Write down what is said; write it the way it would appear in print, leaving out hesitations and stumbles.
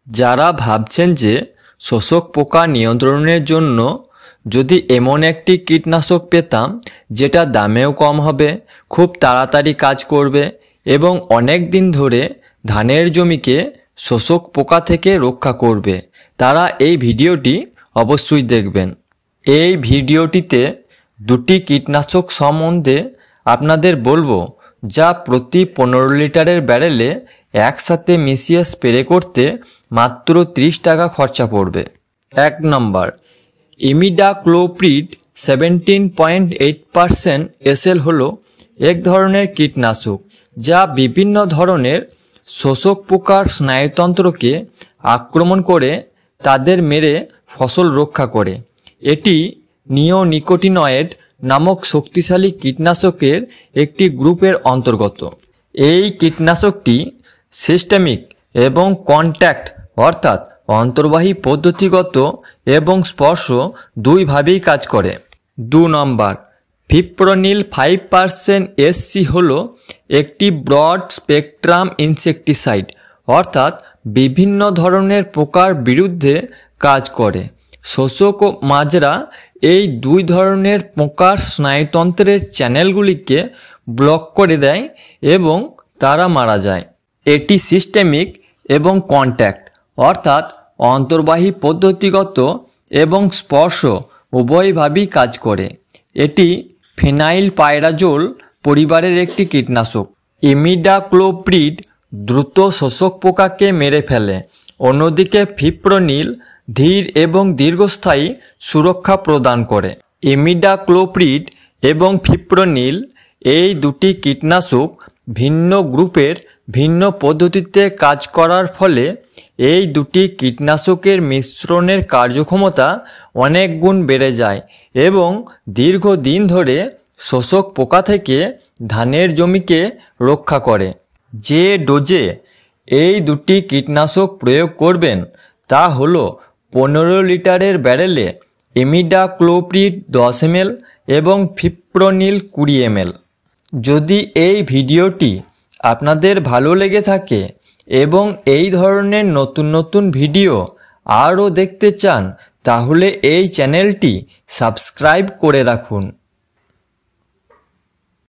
যারা ভাবছেন যে শোষক পোকা নিয়ন্ত্রণের জন্য যদি এমন একটি কীটনাশক পেতাম যেটা দামেও কম হবে, খুব তাড়াতাড়ি কাজ করবে এবং অনেক দিন ধরে ধানের জমিকে শোষক পোকা থেকে রক্ষা করবে, তারা এই ভিডিওটি অবশ্যই দেখবেন। এই ভিডিওটিতে দুটি কীটনাশক সম্বন্ধে আপনাদের বলবো, যা প্রতি 15 লিটারের ব্যারেলে একসাথে মিশিয়ে স্প্রে করতে মাত্র 30 টাকা খরচা পড়বে। 1 নম্বর, ইমিডাক্লোপ্রিড 17.8% SL হলো এক ধরনের কীটনাশক যা বিভিন্ন ধরনের শোষক পোকার স্নায়ুতন্ত্রকে আক্রমণ করে তাদের মেরে ফসল রক্ষা করে। এটি নিওনিকোটিনয়েড নামক শক্তিশালী কীটনাশকের একটি গ্রুপের অন্তর্গত। এই কীটনাশকটি সিস্টেমিক এবং কন্ট্যাক্ট অর্থাৎ অন্তর্বাহী পদ্ধতিগত এবং স্পর্শ দুইভাবেই কাজ করে। 2 নম্বর, ফিপ্রোনিল 5% SC হলো একটি ব্রড স্পেকট্রাম ইনসেকটিসাইড অর্থাৎ বিভিন্ন ধরনের পোকার বিরুদ্ধে কাজ করে। শোষক ও মাজরা এই দুই ধরনের পোকার স্নায়ুতন্ত্রের চ্যানেলগুলিকে ব্লক করে দেয় এবং তারা মারা যায়। এটি সিস্টেমিক এবং কন্ট্যাক্ট অর্থাৎ অন্তর্বাহী পদ্ধতিগত এবং স্পর্শ উভয়ভাবেই কাজ করে। এটি ফিনাইল পাইরাজোল পরিবারের একটি কীটনাশক। ইমিডাক্লোপ্রিড দ্রুত শোষক পোকাকে মেরে ফেলে, অন্যদিকে ফিপ্রোনিল ধীর এবং দীর্ঘস্থায়ী সুরক্ষা প্রদান করে। ইমিডাক্লোপ্রিড এবং ফিপ্রোনিল এই দুটি কীটনাশক ভিন্ন গ্রুপের ভিন্ন পদ্ধতিতে কাজ করার ফলে এই দুটি কীটনাশকের মিশ্রণের কার্যক্ষমতা অনেক গুণ বেড়ে যায় এবং দীর্ঘদিন ধরে শোষক পোকা থেকে ধানের জমিকে রক্ষা করে। যে ডোজে এই দুটি কীটনাশক প্রয়োগ করবেন তা হলো 15 লিটারের ব্যারেলে ইমিডাক্লোপ্রিড 10 ml এবং ফিপ্রোনিল 20 ml। যদি এই ভিডিওটি আপনাদের ভালো লেগে থাকে এবং এই ধরনের নতুন নতুন ভিডিও আরও দেখতে চান, তাহলে এই চ্যানেলটি সাবস্ক্রাইব করে রাখুন।